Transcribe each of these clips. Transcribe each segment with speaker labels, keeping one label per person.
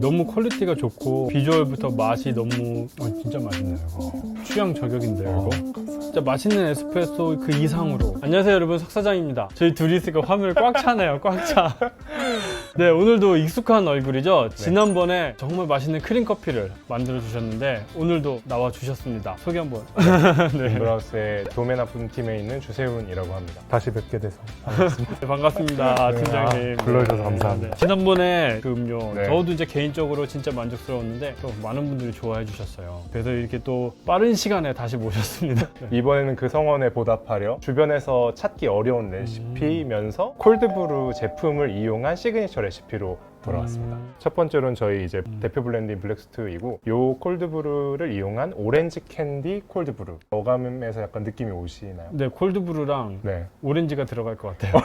Speaker 1: 너무 퀄리티가 좋고 비주얼부터 맛이 너무 진짜 맛있네요. 이거. 취향 저격인데요, 이거. 진짜 맛있는 에스프레소 그 이상으로. 안녕하세요, 여러분. 석 사장입니다. 저희 둘이 있으니까 화면을 꽉 차네요, 꽉 차. 네, 오늘도 익숙한 얼굴이죠. 지난번에 정말 맛있는 크림 커피를 만들어 주셨는데 오늘도 나와 주셨습니다. 소개 한번.
Speaker 2: 네. 인브라우스의 도메나 분팀에 있는 주세훈이라고 합니다. 다시 뵙게 돼서 반갑습니다.
Speaker 1: 네, 반갑습니다,
Speaker 2: 네,
Speaker 1: 팀장님.
Speaker 2: 불러주셔서 감사합니다.
Speaker 1: 지난번에 그 음료
Speaker 2: 네.
Speaker 1: 저도 이제 개인적으로 진짜 만족스러웠는데 또 많은 분들이 좋아해 주셨어요. 그래서 이렇게 또 빠른 시간에 다시 모셨습니다.
Speaker 2: 이번에는 그 성원에 보답하려 주변에서 찾기 어려운 레시피면서 콜드브루 제품을 이용한 시그니처 레시피로 돌아왔습니다. 첫 번째로는 저희 이제 대표 블렌드인 블랙스튜이고 요 콜드브루를 이용한 오렌지 캔디 콜드브루. 어감에서 약간 느낌이 오시나요?
Speaker 1: 네, 콜드브루랑
Speaker 2: 네.
Speaker 1: 오렌지가 들어갈 것 같아요.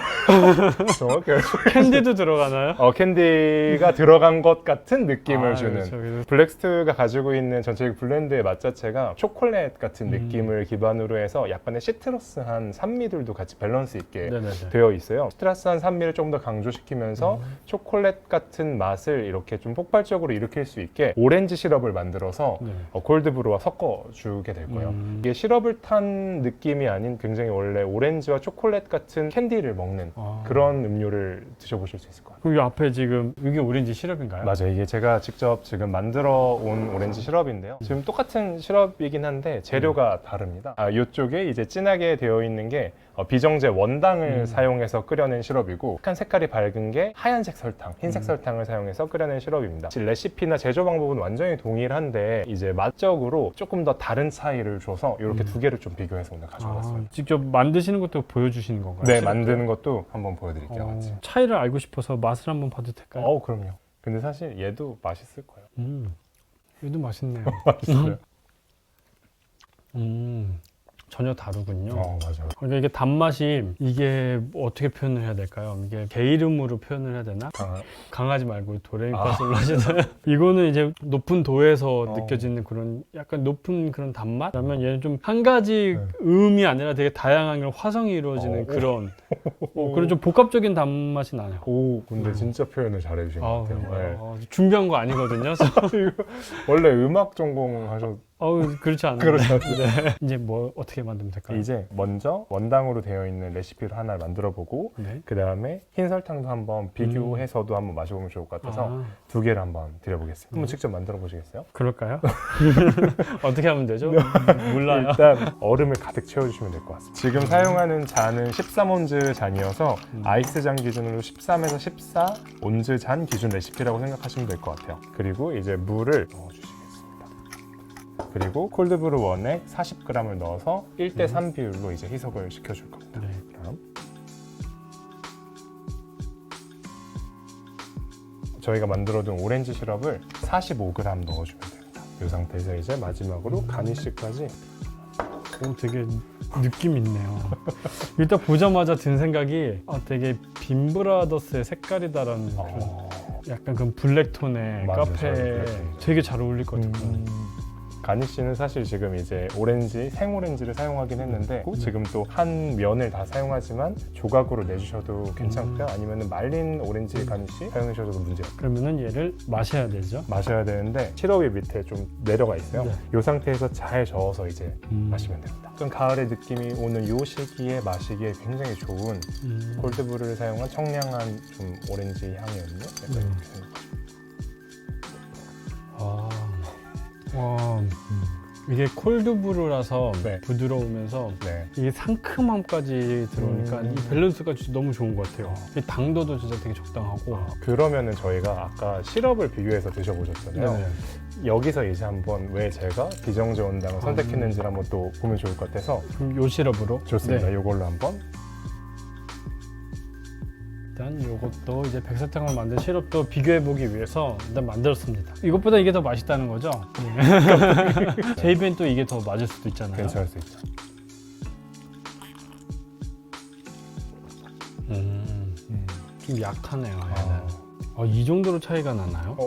Speaker 2: 정확해요.
Speaker 1: 캔디도 들어가나요?
Speaker 2: 캔디가 들어간 것 같은 느낌을 주는
Speaker 1: 그렇죠. 그래서
Speaker 2: 블랙스튜가 가지고 있는 전체적 블렌드의 맛 자체가 초콜릿 같은 느낌을 기반으로 해서 약간의 시트러스한 산미들도 같이 밸런스 있게
Speaker 1: 네네네.
Speaker 2: 되어 있어요. 시트러스한 산미를 좀 더 강조시키면서 초콜릿 같은 맛을 이렇게 좀 폭발적으로 일으킬 수 있게 오렌지 시럽을 만들어서
Speaker 1: 네.
Speaker 2: 콜드브루와 섞어주게 될 거예요. 이게 시럽을 탄 느낌이 아닌 굉장히 원래 오렌지와 초콜릿 같은 캔디를 먹는 그런 음료를 드셔보실 수 있을 것 같아요.
Speaker 1: 그리고 이 앞에 지금 이게 오렌지 시럽인가요?
Speaker 2: 맞아요. 이게 제가 직접 지금 만들어 온 오렌지 시럽인데요. 지금 똑같은 시럽이긴 한데 재료가 다릅니다. 이쪽에 이제 진하게 되어 있는 게 비정제 원당을 사용해서 끓여낸 시럽이고, 약간 색깔이 밝은 게 하얀색 설탕, 흰색 설탕을 사용해서 끓여낸 시럽입니다. 레시피나 제조 방법은 완전히 동일한데 이제 맛적으로 조금 더 다른 차이를 줘서 이렇게 두 개를 좀 비교해서 오늘 가져왔습니다.
Speaker 1: 직접 만드시는 것도 보여주시는 건가요?
Speaker 2: 네,
Speaker 1: 시럽도?
Speaker 2: 만드는 것도 한번 보여드릴게요. 같이.
Speaker 1: 차이를 알고 싶어서 맛을 한번 봐도 될까요?
Speaker 2: 그럼요. 근데 사실 얘도 맛있을 거예요.
Speaker 1: 얘도 맛있네요.
Speaker 2: 맛있어요.
Speaker 1: 전혀 다르군요.
Speaker 2: 맞아요.
Speaker 1: 그러니까 이게 단맛이 이게 어떻게 표현을 해야 될까요? 이게 개 이름으로 표현을 해야 되나? 강아지 말고 도레미파솔라시다. 이거는 이제 높은 도에서 느껴지는 그런 약간 높은 그런 단맛? 그러면 얘는 좀 한 가지 음이 아니라 되게 다양한 화성이 이루어지는 그런 그런 좀 복합적인 단맛이 나요.
Speaker 2: 근데 진짜 표현을 잘해주신 것 같아요. 네.
Speaker 1: 준비한 거 아니거든요.
Speaker 2: 원래 음악 전공하셨.
Speaker 1: 그렇지 않아요.
Speaker 2: 그렇죠.
Speaker 1: 네. 이제 뭐 어떻게 만들면 될까요?
Speaker 2: 이제 먼저 원당으로 되어 있는 레시피를 하나를 만들어보고 그 다음에 흰 설탕도 한번 비교해서도 한번 마셔보면 좋을 것 같아서 두 개를 한번 드려보겠습니다. 한번 직접 만들어 보시겠어요?
Speaker 1: 그럴까요? 어떻게 하면 되죠? 몰라요.
Speaker 2: 일단 얼음을 가득 채워주시면 될 것 같습니다. 지금 사용하는 잔은 13온즈 잔이어서 아이스 잔 기준으로 13에서 14 온즈 잔 기준 레시피라고 생각하시면 될 것 같아요. 그리고 이제 물을 넣어주시겠습니다. 그리고 콜드브루 원에 40g을 넣어서 1대3 비율로 이제 희석을 시켜줄 겁니다.
Speaker 1: 네.
Speaker 2: 그럼 저희가 만들어둔 오렌지 시럽을 45g 넣어주면 됩니다. 이 상태에서 이제 마지막으로 가니쉬까지.
Speaker 1: 되게 느낌 있네요. 일단 보자마자 든 생각이 되게 빈브라더스의 색깔이다라는 약간 그런 블랙톤의
Speaker 2: 맞아요,
Speaker 1: 카페에
Speaker 2: 블랙톤이죠.
Speaker 1: 되게 잘 어울릴 것 같아요.
Speaker 2: 가니쉬는 사실 지금 이제 오렌지, 생오렌지를 사용하긴 했는데 지금 또 한 면을 다 사용하지만 조각으로 내주셔도 괜찮고요. 아니면 말린 오렌지 가니쉬 사용하셔도 문제가 없어요.
Speaker 1: 그러면은 얘를 마셔야 되죠.
Speaker 2: 마셔야 되는데 시럽이 밑에 좀 내려가 있어요.
Speaker 1: 네.
Speaker 2: 이 상태에서 잘 저어서 이제 마시면 됩니다. 좀 가을의 느낌이 오는 이 시기에 마시기에 굉장히 좋은 콜드브루를 사용한 청량한 좀 오렌지 향이거든요. 약간 이렇게 생각하시면.
Speaker 1: 이게 콜드브루라서
Speaker 2: 네.
Speaker 1: 부드러우면서
Speaker 2: 네.
Speaker 1: 이게 상큼함까지 들어오니까 이 밸런스가 진짜 너무 좋은 것 같아요. 이 당도도 진짜 되게 적당하고.
Speaker 2: 그러면은 저희가 아까 시럽을 비교해서 드셔보셨잖아요.
Speaker 1: 네네.
Speaker 2: 여기서 이제 한번 왜 제가 비정제 원당을 선택했는지를 한번 또 보면 좋을 것 같아서.
Speaker 1: 그럼 요 시럽으로?
Speaker 2: 좋습니다.
Speaker 1: 네.
Speaker 2: 이걸로 한번.
Speaker 1: 일단 이것도 이제 백설탕을 만든 시럽도 비교해보기 위해서 일단 만들었습니다. 이것보다 이게 더 맛있다는 거죠? 네. 제 입엔 또 이게 더 맞을 수도 있잖아요.
Speaker 2: 괜찮을 수 있죠.
Speaker 1: 좀 약하네요, 얘는. 이 정도로 차이가 나나요?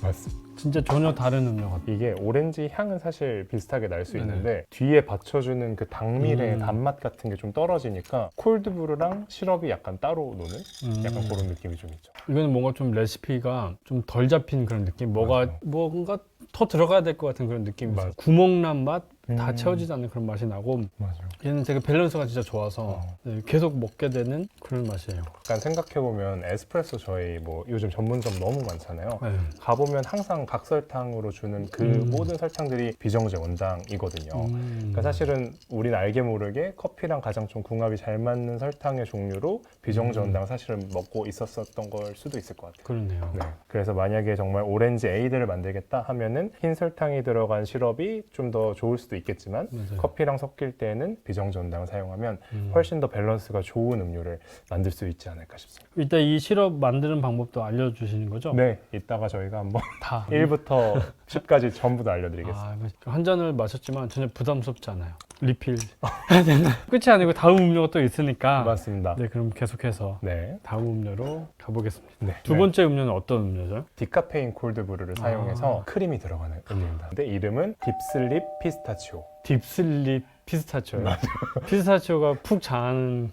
Speaker 2: 맞습니다.
Speaker 1: 진짜 전혀 다른 음료 같아요.
Speaker 2: 이게 오렌지 향은 사실 비슷하게 날 수
Speaker 1: 네네.
Speaker 2: 있는데 뒤에 받쳐주는 그 당밀의
Speaker 1: 음.
Speaker 2: 단맛 같은 게 좀 떨어지니까 콜드브루랑 시럽이 약간 따로 노는 약간 그런 느낌이 좀 있죠.
Speaker 1: 이거는 뭔가 좀 레시피가 좀 덜 잡힌 그런 느낌? 뭔가 더 들어가야 될 것 같은 그런 느낌이 있어요.
Speaker 2: 맞아.
Speaker 1: 구멍난 맛? 다
Speaker 2: 음.
Speaker 1: 채워지지 않는 그런 맛이 나고
Speaker 2: 맞아요.
Speaker 1: 얘는 되게 밸런스가 진짜 좋아서 네, 계속 먹게 되는 그런 맛이에요.
Speaker 2: 약간 생각해보면 에스프레소 저희 뭐 요즘 전문점 너무 많잖아요.
Speaker 1: 네.
Speaker 2: 가보면 항상 각설탕으로 주는 그 모든 설탕들이 비정제 원당이거든요. 그러니까 사실은 우리는 알게 모르게 커피랑 가장 좀 궁합이 잘 맞는 설탕의 종류로 비정제 원당 사실은 먹고 있었던 걸 수도 있을 것 같아요.
Speaker 1: 그러네요.
Speaker 2: 네. 그래서 만약에 정말 오렌지 에이드를 만들겠다 하면은 흰 설탕이 들어간 시럽이 좀 더 좋을 수도 있겠지만
Speaker 1: 맞아요.
Speaker 2: 커피랑 섞일 때는 비정제 원당을 사용하면 훨씬 더 밸런스가 좋은 음료를 만들 수 있지 않을까 싶습니다.
Speaker 1: 이따 이 시럽 만드는 방법도 알려주시는 거죠?
Speaker 2: 네, 이따가 저희가 한번
Speaker 1: 다.
Speaker 2: 1부터 10까지 전부 다 알려드리겠습니다.
Speaker 1: 한 잔을 마셨지만 전혀 부담스럽지 않아요. 리필. 끝이 아니고 다음 음료가 또 있으니까.
Speaker 2: 맞습니다.
Speaker 1: 네, 그럼 계속해서
Speaker 2: 네,
Speaker 1: 다음 음료로 가보겠습니다.
Speaker 2: 네.
Speaker 1: 두 번째 음료는 어떤 음료죠?
Speaker 2: 디카페인 콜드브루를 사용해서 크림이 들어가는 음료입니다. 근데 이름은 딥슬립 피스타치오.
Speaker 1: 딥슬립 피스타치오요. 피스타치오가 푹 자는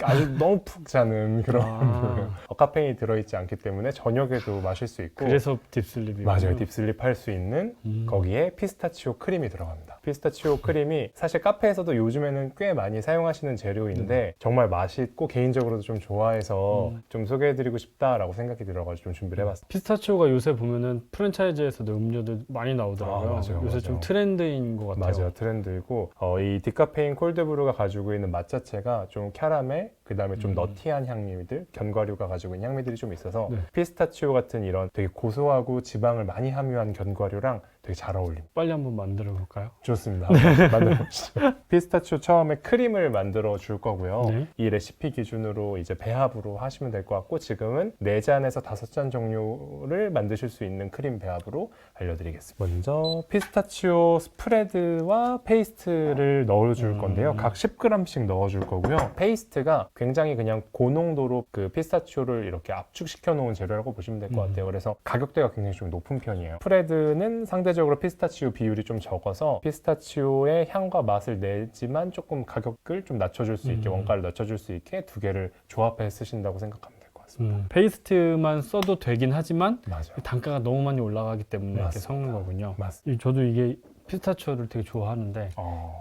Speaker 2: 아주 너무 푹 자는 그런
Speaker 1: 아.
Speaker 2: 카페인이 들어있지 않기 때문에 저녁에도 마실 수 있고
Speaker 1: 그래서 딥슬립이
Speaker 2: 맞아요. 딥슬립 할 수 있는 거기에 피스타치오 크림이 들어갑니다. 피스타치오 크림이 사실 카페에서도 요즘에는 꽤 많이 사용하시는 재료인데 정말 맛있고 개인적으로도 좀 좋아해서 좀 소개해드리고 싶다라고 생각이 들어가지고 좀 준비를 해봤습니다.
Speaker 1: 피스타치오가 요새 보면은 프랜차이즈에서도 음료들 많이 나오더라고요.
Speaker 2: 맞아요,
Speaker 1: 요새
Speaker 2: 맞아요.
Speaker 1: 좀 트렌드인 것 같아요.
Speaker 2: 맞아요. 트렌드이고 이 디카페인 콜드브루가 가지고 있는 맛 자체가 좀 캐러멜 그다음에 좀 너티한 향미들, 견과류가 가지고 있는 향미들이 좀 있어서
Speaker 1: 네.
Speaker 2: 피스타치오 같은 이런 되게 고소하고 지방을 많이 함유한 견과류랑 되게 잘 어울립니다.
Speaker 1: 빨리 한번 만들어 볼까요?
Speaker 2: 좋습니다. 한번 만들어 보시죠. 피스타치오 처음에 크림을 만들어 줄 거고요.
Speaker 1: 네.
Speaker 2: 이 레시피 기준으로 이제 배합으로 하시면 될 것 같고 지금은 4잔에서 5잔 종류를 만드실 수 있는 크림 배합으로 알려드리겠습니다. 먼저 피스타치오 스프레드와 페이스트를 넣어줄 건데요. 각 10g씩 넣어줄 거고요. 페이스트가 굉장히 그냥 고농도로 그 피스타치오를 이렇게 압축시켜 놓은 재료라고 보시면 될 것 같아요. 그래서 가격대가 굉장히 좀 높은 편이에요. 스프레드는 상대적으로 피스타치오 비율이 좀 적어서 피스타치오의 향과 맛을 내지만 조금 가격을 좀 낮춰줄 수 있게 원가를 낮춰줄 수 있게 두 개를 조합해 쓰신다고 생각하면 될 것 같습니다.
Speaker 1: 페이스트만 써도 되긴 하지만
Speaker 2: 맞아요.
Speaker 1: 단가가 너무 많이 올라가기 때문에 이렇게
Speaker 2: 맞습니다.
Speaker 1: 섞는 거군요.
Speaker 2: 맞습니다.
Speaker 1: 저도 이게 피스타치오를 되게 좋아하는데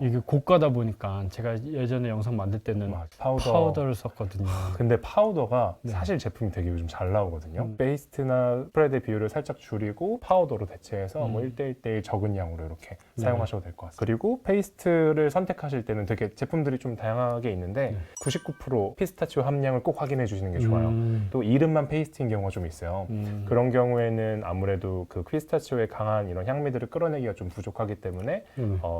Speaker 1: 이게 고가다 보니까 제가 예전에 영상 만들 때는 파우더를 썼거든요.
Speaker 2: 근데 파우더가
Speaker 1: 네.
Speaker 2: 사실 제품이 되게 요즘 잘 나오거든요. 페이스트나 스프레드 비율을 살짝 줄이고 파우더로 대체해서 뭐 1대1대1 적은 양으로 이렇게 사용하셔도 될 것 같습니다. 그리고 페이스트를 선택하실 때는 되게 제품들이 좀 다양하게 있는데 99% 피스타치오 함량을 꼭 확인해 주시는 게 좋아요. 또 이름만 페이스트인 경우가 좀 있어요. 그런 경우에는 아무래도 그 피스타치오의 강한 이런 향미들을 끌어내기가 좀 부족하기 때문에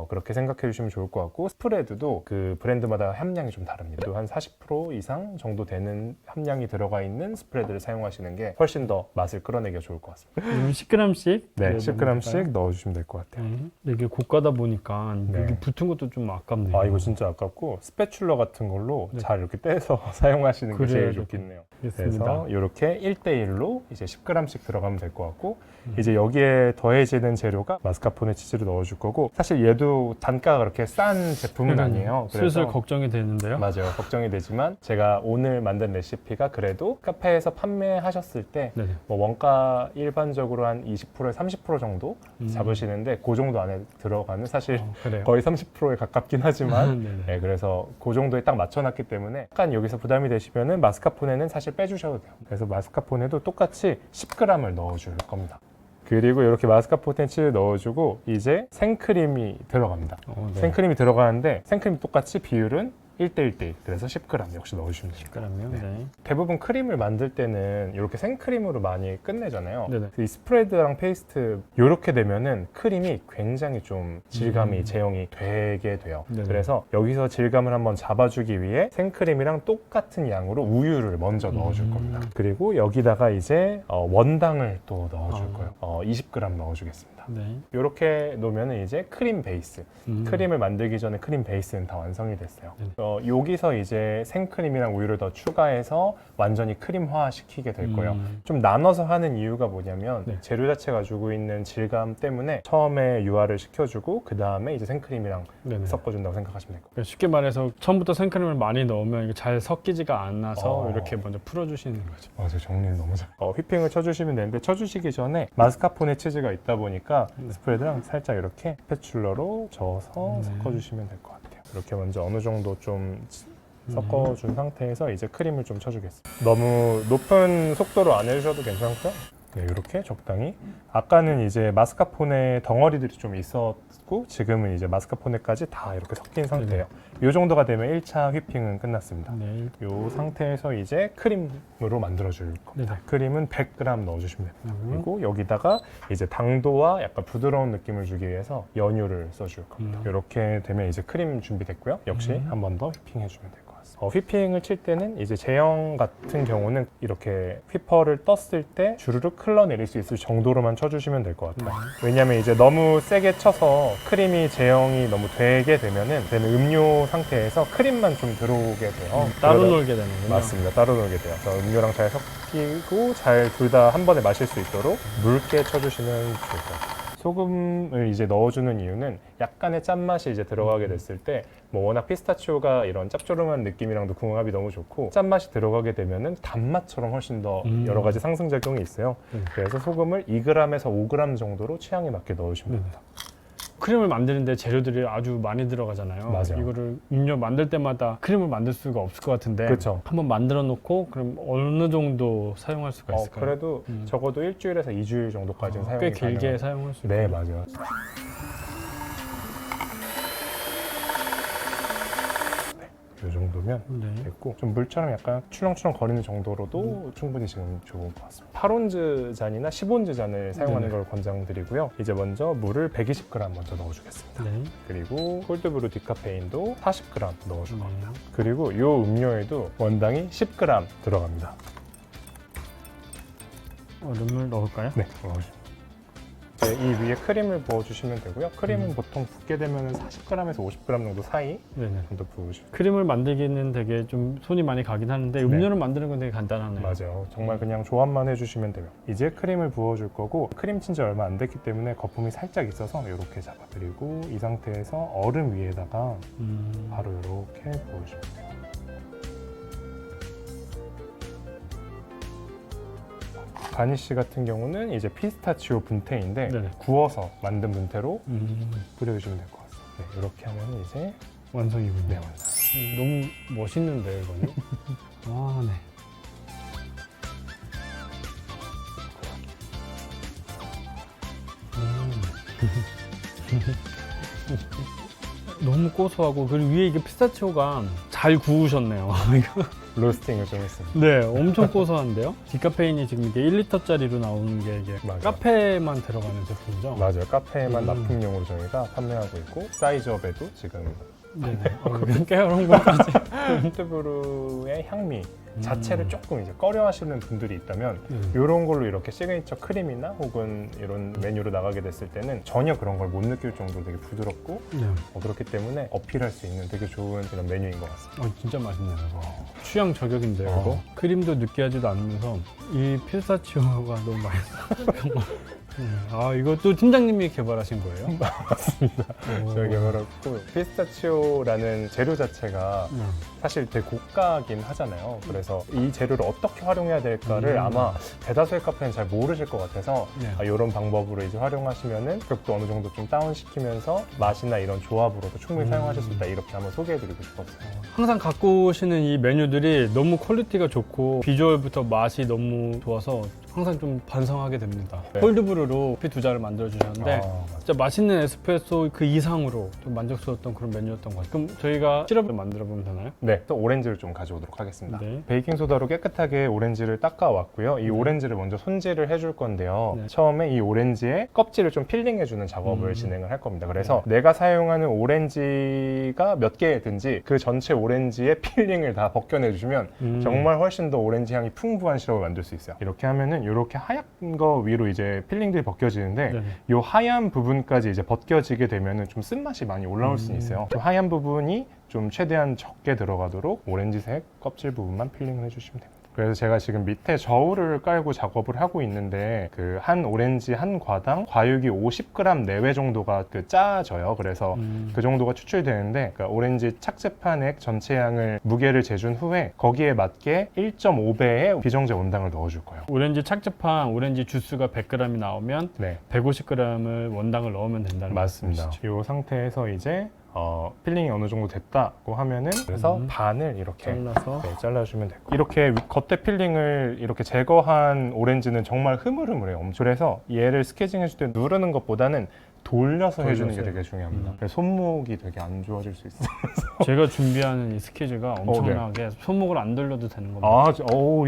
Speaker 2: 그렇게 생각해 주시면 좋을 것 같고 스프레드도 그 브랜드마다 함량이 좀 다릅니다. 또 한 40% 이상 정도 되는 함량이 들어가 있는 스프레드를 사용하시는 게 훨씬 더 맛을 끌어내기가 좋을 것 같습니다.
Speaker 1: 10g씩?
Speaker 2: 네, 10g씩 넣어주시면 될 것 같아요.
Speaker 1: 이게 고가다 보니까
Speaker 2: 네.
Speaker 1: 여기 붙은 것도 좀 아깝네요.
Speaker 2: 이거 진짜 아깝고 스패츌러 같은 걸로 잘 이렇게 떼서 사용하시는 게 제일 좋겠네요. 그래서 이렇게 1대1로 이제 10g씩 들어가면 될 것 같고 이제 여기에 더해지는 재료가 마스카포네 치즈를 넣어줄 거고 사실 얘도 단가가 그렇게 싼 제품은 아니에요.
Speaker 1: 슬슬 걱정이 되는데요.
Speaker 2: 맞아요. 걱정이 되지만 제가 오늘 만든 레시피가 그래도 카페에서 판매하셨을 때 뭐 원가 일반적으로 한 20%에서 30% 정도 잡으시는데 그 정도 안에 들어가는 사실 거의 30%에 가깝긴 하지만 네, 그래서 그 정도에 딱 맞춰놨기 때문에 약간 여기서 부담이 되시면은 마스카포네는 사실 빼주셔도 돼요. 그래서 마스카포네도 똑같이 10g을 넣어줄 겁니다. 그리고 이렇게 마스카포네 치즈 넣어주고 이제 생크림이 들어갑니다. 생크림이 들어가는데 생크림 똑같이 비율은 1대1대1 그래서 10g 역시 넣어주시면 됩니다.
Speaker 1: 10g이요? 네.
Speaker 2: 대부분 크림을 만들 때는 이렇게 생크림으로 많이 끝내잖아요.
Speaker 1: 네네.
Speaker 2: 이 스프레드랑 페이스트 이렇게 되면은 크림이 굉장히 좀 질감이 제형이 되게 돼요.
Speaker 1: 네네.
Speaker 2: 그래서 여기서 질감을 한번 잡아주기 위해 생크림이랑 똑같은 양으로 우유를 먼저 넣어줄 겁니다. 그리고 여기다가 이제 원당을 또 넣어줄 거예요. 20g 넣어주겠습니다.
Speaker 1: 네.
Speaker 2: 이렇게 놓으면 이제 크림 베이스 크림을 만들기 전에 크림 베이스는 다 완성이 됐어요. 여기서 이제 생크림이랑 우유를 더 추가해서 완전히 크림화 시키게 될 거예요. 좀 나눠서 하는 이유가 뭐냐면
Speaker 1: 네.
Speaker 2: 재료 자체 가지고 있는 질감 때문에 처음에 유화를 시켜주고 그 다음에 이제 생크림이랑
Speaker 1: 네네.
Speaker 2: 섞어준다고 생각하시면 될 거예요.
Speaker 1: 그러니까 쉽게 말해서 처음부터 생크림을 많이 넣으면 이게 잘 섞이지가 않아서
Speaker 2: 어.
Speaker 1: 이렇게 먼저 풀어주시는 거죠.
Speaker 2: 맞아요. 정리를 너무 잘. 휘핑을 쳐주시면 되는데 쳐주시기 전에 마스카포네 치즈가 있다 보니까 스프레드랑 살짝 이렇게 스패츌러로 저어서 섞어주시면 될 것 같아요. 이렇게 먼저 어느 정도 좀 섞어준 상태에서 이제 크림을 좀 쳐주겠습니다. 너무 높은 속도로 안 해주셔도 괜찮고요. 네, 이렇게 적당히. 아까는 이제 마스카포네 덩어리들이 좀 있었고 지금은 이제 마스카포네까지 다 이렇게 섞인 상태예요. 이 정도가 되면 1차 휘핑은 끝났습니다.
Speaker 1: 네.
Speaker 2: 이 상태에서 이제 크림으로 만들어줄 겁니다. 크림은 100g 넣어주시면 됩니다. 그리고 여기다가 이제 당도와 약간 부드러운 느낌을 주기 위해서 연유를 써줄 겁니다. 이렇게 되면 이제 크림 준비됐고요. 역시 한 번 더 휘핑해주면 될 것 같습니다. 휘핑을 칠 때는 이제 제형 같은 경우는 이렇게 휘퍼를 떴을 때 주르륵 흘러내릴 수 있을 정도로만 쳐주시면 될 것 같아요. 왜냐하면 이제 너무 세게 쳐서 크림이 제형이 너무 되게 되면은 음료 상태에서 크림만 좀 들어오게 돼요.
Speaker 1: 따로 놀게 되는군요.
Speaker 2: 맞습니다. 따로 놀게 돼요. 그래서 음료랑 잘 섞이고 잘 둘 다 한 번에 마실 수 있도록 묽게 쳐주시면 좋을 것 같아요. 소금을 이제 넣어주는 이유는 약간의 짠맛이 이제 들어가게 됐을 때 뭐 워낙 피스타치오가 이런 짭조름한 느낌이랑도 궁합이 너무 좋고 짠맛이 들어가게 되면은 단맛처럼 훨씬 더 여러 가지 상승작용이 있어요. 그래서 소금을 2g에서 5g 정도로 취향에 맞게 넣으시면 됩니다.
Speaker 1: 크림을 만드는데 재료들이 아주 많이 들어가잖아요.
Speaker 2: 맞아요.
Speaker 1: 이거를 음료 만들 때마다 크림을 만들 수가 없을 것 같은데
Speaker 2: 그렇죠.
Speaker 1: 한번 만들어 놓고 그럼 어느 정도 사용할 수가 있을까요?
Speaker 2: 그래도 적어도 1주일에서 2주일 정도까지는 사용이
Speaker 1: 꽤 길게
Speaker 2: 가능합니다.
Speaker 1: 사용할 수
Speaker 2: 네,
Speaker 1: 있어요.
Speaker 2: 맞아요. 이 정도면
Speaker 1: 네.
Speaker 2: 됐고 좀 물처럼 약간 출렁출렁 거리는 정도로도 충분히 지금 좋은 것 같습니다. 8온즈 잔이나 10온즈 잔을 사용하는 걸 권장드리고요. 이제 먼저 물을 120g 먼저 넣어주겠습니다.
Speaker 1: 네.
Speaker 2: 그리고 콜드브루 디카페인도 40g 넣어줄 겁니다.
Speaker 1: 네.
Speaker 2: 그리고 이 음료에도 원당이 10g 들어갑니다.
Speaker 1: 얼음을 넣을까요?
Speaker 2: 네, 넣어주시면 이 위에 크림을 부어주시면 되고요. 크림은 보통 붓게 되면 40g에서 50g 정도 사이
Speaker 1: 네네.
Speaker 2: 정도 부으시면
Speaker 1: 크림을 만들기는 되게 좀 손이 많이 가긴 하는데 음료를 만드는 건 되게 간단하네요.
Speaker 2: 맞아요. 정말 그냥 조합만 해주시면 돼요. 이제 크림을 부어줄 거고 크림 친 지 얼마 안 됐기 때문에 거품이 살짝 있어서 이렇게 잡아. 그리고 이 상태에서 얼음 위에다가 바로 이렇게 부어주시면 돼요. 가니쉬 같은 경우는 이제 피스타치오 분태인데
Speaker 1: 네네.
Speaker 2: 구워서 만든 분태로 뿌려주시면 될 것 같습니다. 네, 이렇게 하면 이제
Speaker 1: 완성이군요.
Speaker 2: 네, 완성.
Speaker 1: 너무 멋있는데요, 이거는? 아, 네. 너무 고소하고 그리고 위에 이게 피스타치오가 잘 구우셨네요.
Speaker 2: 로스팅을 좀 했습니다.
Speaker 1: 네, 엄청 고소한데요? 디카페인이 지금 이게 1리터짜리로 나오는 게 이게
Speaker 2: 맞아요.
Speaker 1: 카페에만 들어가는 제품이죠?
Speaker 2: 맞아요. 카페에만 납품용으로 저희가 판매하고 있고 사이즈업에도 지금
Speaker 1: 네네. 깨어른 것까지.
Speaker 2: 콜드브루의 향미 자체를 조금 이제 꺼려 하시는 분들이 있다면
Speaker 1: 네.
Speaker 2: 이런 걸로 이렇게 시그니처 크림이나 혹은 이런 메뉴로 나가게 됐을 때는 전혀 그런 걸 못 느낄 정도로 되게 부드럽고
Speaker 1: 네.
Speaker 2: 그렇기 때문에 어필할 수 있는 되게 좋은 이런 메뉴인 것 같습니다.
Speaker 1: 진짜 맛있네요, 이거. 취향 저격인데요, 이거. 크림도 느끼하지도 않으면서 이 피스타치오가 너무 맛있어요. 이것도 팀장님이 개발하신 거예요?
Speaker 2: 맞습니다. 저희 개발했고 피스타치오라는 재료 자체가
Speaker 1: 네.
Speaker 2: 사실 되게 고가긴 하잖아요. 그래서 이 재료를 어떻게 활용해야 될까를 아마 대다수의 카페는 잘 모르실 것 같아서
Speaker 1: 네.
Speaker 2: 이런 방법으로 이제 활용하시면은 가격도 어느 정도 좀 다운시키면서 맛이나 이런 조합으로도 충분히 사용하실 수 있다. 이렇게 한번 소개해드리고 싶었어요.
Speaker 1: 항상 갖고 오시는 이 메뉴들이 너무 퀄리티가 좋고 비주얼부터 맛이 너무 좋아서 항상 좀 반성하게 됩니다.
Speaker 2: 네.
Speaker 1: 콜드브루로 커피 2잔을 만들어 주셨는데
Speaker 2: 맞아요.
Speaker 1: 진짜 맛있는 에스프레소 그 이상으로 좀 만족스러웠던 그런 메뉴였던 것 같아요. 그럼 저희가 시럽을 만들어 보면 되나요?
Speaker 2: 네, 또 오렌지를 좀 가져오도록 하겠습니다.
Speaker 1: 네.
Speaker 2: 베이킹소다로 깨끗하게 오렌지를 닦아왔고요. 이 오렌지를 먼저 손질을 해줄 건데요.
Speaker 1: 네.
Speaker 2: 처음에 이 오렌지의 껍질을 좀 필링해주는 작업을 진행을 할 겁니다. 그래서 내가 사용하는 오렌지가 몇 개든지 그 전체 오렌지의 필링을 다 벗겨내주시면 정말 훨씬 더 오렌지 향이 풍부한 시럽을 만들 수 있어요. 이렇게 하면은 이렇게 하얀 거 위로 이제 필링들이 벗겨지는데
Speaker 1: 네네.
Speaker 2: 이 하얀 부분을 부분까지 이제 벗겨지게 되면은 좀 쓴맛이 많이 올라올 수는 있어요. 좀 하얀 부분이 좀 최대한 적게 들어가도록 오렌지색 껍질 부분만 필링을 해주시면 됩니다. 그래서 제가 지금 밑에 저울을 깔고 작업을 하고 있는데 그 한 오렌지 한 과당 과육이 50g 내외 정도가 그 짜져요. 그래서 그 정도가 추출되는데 그러니까 오렌지 착즙판액 전체 양을 무게를 재준 후에 거기에 맞게 1.5배의 비정제 원당을 넣어줄 거예요.
Speaker 1: 오렌지 착즙한 오렌지 주스가 100g이 나오면
Speaker 2: 네,
Speaker 1: 150g을 원당을 넣으면 된다는
Speaker 2: 맞습니다.
Speaker 1: 말씀이시죠?
Speaker 2: 이 상태에서 이제 필링이 어느 정도 됐다고 하면은 그래서 반을 이렇게
Speaker 1: 잘라서
Speaker 2: 네, 잘라주면 되고 이렇게 겉에 필링을 이렇게 제거한 오렌지는 정말 흐물흐물해요. 그래서 얘를 스케징 해줄 때 누르는 것보다는 돌려서 해주는 게 되게 중요합니다. 그래서 손목이 되게 안 좋아질 수 있어요.
Speaker 1: 제가 준비하는 이 스케줄가 엄청나게 손목을 안 돌려도 되는 겁니다.
Speaker 2: 아,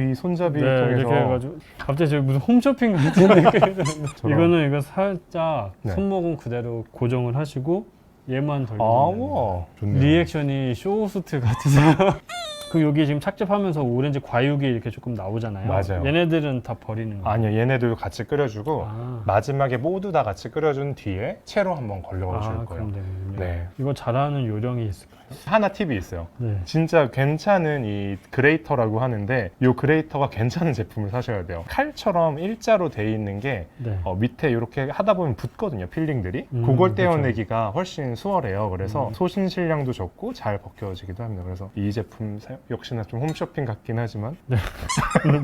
Speaker 2: 이 손잡이
Speaker 1: 네,
Speaker 2: 통해서
Speaker 1: 이렇게 해가지고 갑자기 저기 무슨 홈쇼핑 같은 느낌이 드는데
Speaker 2: 저런.
Speaker 1: 이거 살짝
Speaker 2: 네.
Speaker 1: 손목은 그대로 고정을 하시고 얘만
Speaker 2: 아,
Speaker 1: 돌리면 됩니다.
Speaker 2: 와, 좋네요.
Speaker 1: 리액션이 쇼호스트 같으세요. 그 여기 지금 착즙하면서 오렌지 과육이 이렇게 조금 나오잖아요.
Speaker 2: 맞아요.
Speaker 1: 얘네들은 다 버리는 거예요.
Speaker 2: 아니요, 얘네들 같이 끓여주고
Speaker 1: 아,
Speaker 2: 마지막에 모두 다 같이 끓여준 뒤에 채로 한번 걸러줄 거예요.
Speaker 1: 그럼 되군요.
Speaker 2: 네.
Speaker 1: 이거 잘하는 요령이 있을까요?
Speaker 2: 하나 팁이 있어요.
Speaker 1: 네.
Speaker 2: 진짜 괜찮은 이 그레이터라고 하는데 이 그레이터가 괜찮은 제품을 사셔야 돼요. 칼처럼 일자로 돼 있는 게
Speaker 1: 네.
Speaker 2: 밑에 이렇게 하다 보면 붙거든요, 필링들이. 그걸
Speaker 1: 그렇죠.
Speaker 2: 떼어내기가 훨씬 수월해요. 그래서 소신실량도 적고 잘 벗겨지기도 합니다. 그래서 이 제품 역시나 좀 홈쇼핑 같긴 하지만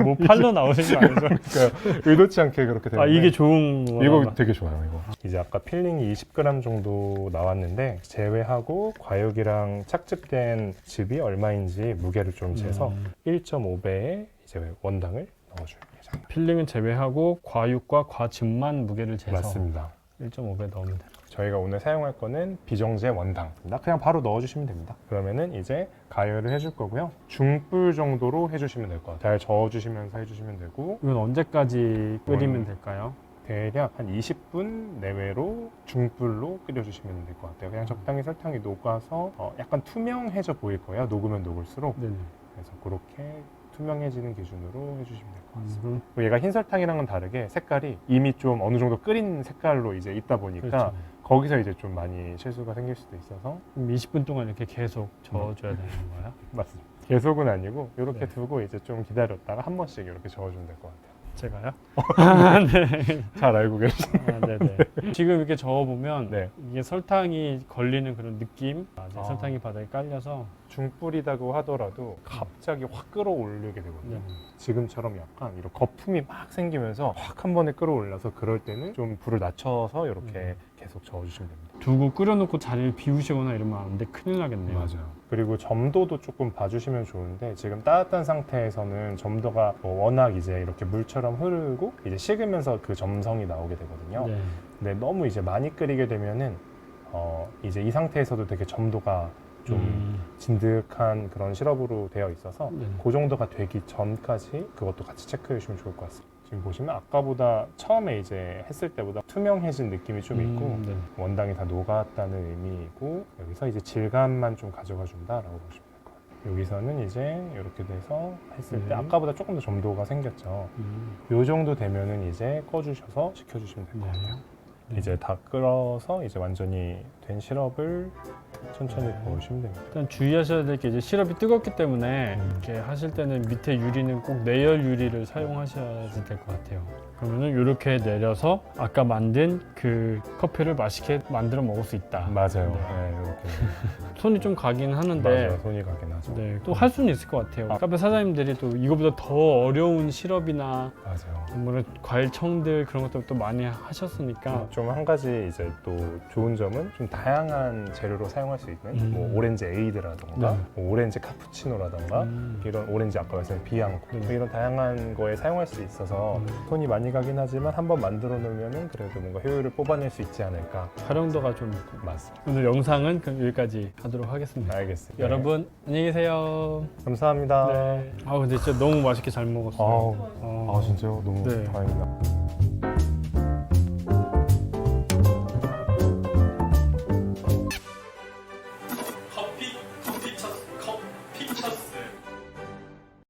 Speaker 1: 뭐 팔러 나오신 거 아니죠?
Speaker 2: 그러니까 의도치 않게 그렇게 되는데
Speaker 1: 아, 이게 좋은 거.
Speaker 2: 이거 되게 좋아요. 이거 이제 아까 필링이 20g 정도 나왔는데 제외하고 과육이랑 착즙된 즙이 얼마인지 무게를 좀 재서 1.5배의 이제 원당을 넣어줄 예정입니다.
Speaker 1: 필링은 제외하고 과육과 과즙만 무게를 재서
Speaker 2: 맞습니다.
Speaker 1: 1.5배 넣으면 돼요.
Speaker 2: 저희가 오늘 사용할 거는 비정제 원당입니다. 그냥 바로 넣어주시면 됩니다. 그러면은 이제 가열을 해줄 거고요. 중불 정도로 해주시면 될 것 같아요. 잘 저어주시면서 해주시면 되고
Speaker 1: 이건 언제까지 끓이면 될까요?
Speaker 2: 대략 한 20분 내외로 중불로 끓여주시면 될 것 같아요. 그냥 적당히 설탕이 녹아서 약간 투명해져 보일 거예요. 녹으면 녹을수록.
Speaker 1: 네.
Speaker 2: 그래서 그렇게 투명해지는 기준으로 해주시면 될 것 같습니다.
Speaker 1: 음,
Speaker 2: 얘가 흰 설탕이랑은 다르게 색깔이 이미 좀 어느 정도 끓인 색깔로 이제 있다 보니까
Speaker 1: 그렇죠.
Speaker 2: 거기서 이제 좀 많이 실수가 생길 수도 있어서
Speaker 1: 20분 동안 이렇게 계속 저어줘야 되는 거예요?
Speaker 2: 맞습니다. 계속은 아니고 이렇게
Speaker 1: 네.
Speaker 2: 두고 이제 좀 기다렸다가 한 번씩 이렇게 저어주면 될 것 같아요.
Speaker 1: 제가요? 아, 네.
Speaker 2: 잘 알고 계시죠?
Speaker 1: 아, 네네. 지금 이렇게 저어보면
Speaker 2: 네.
Speaker 1: 이게 설탕이 걸리는 그런 느낌?
Speaker 2: 아.
Speaker 1: 설탕이 바닥에 깔려서
Speaker 2: 중불이라고 하더라도 갑자기 확 끌어올리게 되거든요.
Speaker 1: 네.
Speaker 2: 지금처럼 약간 이런 거품이 막 생기면서 확 한 번에 끌어올라서 그럴 때는 좀 불을 낮춰서 이렇게 계속 저어주시면 됩니다.
Speaker 1: 두고 끓여놓고 자리를 비우시거나 이러면 안 돼. 큰일 나겠네요.
Speaker 2: 그리고 점도도 조금 봐주시면 좋은데 지금 따뜻한 상태에서는 점도가 워낙 이제 이렇게 물처럼 흐르고 이제 식으면서 그 점성이 나오게 되거든요.
Speaker 1: 네.
Speaker 2: 근데 너무 이제 많이 끓이게 되면은 이제 이 상태에서도 되게 점도가 좀 진득한 그런 시럽으로 되어 있어서
Speaker 1: 네.
Speaker 2: 그 정도가 되기 전까지 그것도 같이 체크해 주시면 좋을 것 같습니다. 지금 보시면 아까보다 처음에 이제 했을 때보다 투명해진 느낌이 좀 있고
Speaker 1: 네.
Speaker 2: 원당이 다 녹았다는 의미이고 여기서 이제 질감만 좀 가져가 준다라고 보시면 될 것 같아요. 여기서는 이제 이렇게 돼서 했을 때
Speaker 1: 네.
Speaker 2: 아까보다 조금 더 점도가 생겼죠. 요 정도 되면은 이제 꺼주셔서 식혀주시면 될 것 같아요. 이제 다 끓어서 이제 완전히 된 시럽을 천천히 부어주시면 됩니다.
Speaker 1: 일단 주의하셔야 될 게 이제 시럽이 뜨겁기 때문에 이렇게 하실 때는 밑에 유리는 꼭 내열 유리를 사용하셔야 될 것 같아요. 그러면은 이렇게 내려서 아까 만든 그 커피를 맛있게 만들어 먹을 수 있다.
Speaker 2: 맞아요.
Speaker 1: 네.
Speaker 2: 네, 이렇게.
Speaker 1: 손이 좀 가긴 하는데
Speaker 2: 맞아요. 손이 가긴 하죠.
Speaker 1: 네, 또 할 수는 있을 것 같아요. 카페 사장님들이 또 이거보다 더 어려운 시럽이나
Speaker 2: 맞아요.
Speaker 1: 뭐 과일 청들 그런 것도 또 많이 하셨으니까
Speaker 2: 좀 한 가지 이제 또 좋은 점은 좀 다양한 재료로 사용할 수 있는 뭐 오렌지 에이드라던가
Speaker 1: 네.
Speaker 2: 뭐 오렌지 카푸치노라던가 이런 오렌지 아까 말씀드린 비앙코
Speaker 1: 네.
Speaker 2: 이런 다양한 거에 사용할 수 있어서 손이 많이 가긴 하지만 한번 만들어 놓으면은 그래도 뭔가 효율을 뽑아낼 수 있지 않을까.
Speaker 1: 활용도가 좀
Speaker 2: 맞습니다.
Speaker 1: 오늘 영상은 그럼 여기까지 하도록 하겠습니다.
Speaker 2: 알겠습니다.
Speaker 1: 여러분 안녕히 계세요.
Speaker 2: 감사합니다.
Speaker 1: 네. 아 근데 진짜 너무 맛있게 잘 먹었어요.
Speaker 2: 진짜요? 너무
Speaker 1: 네.
Speaker 2: 다행이다.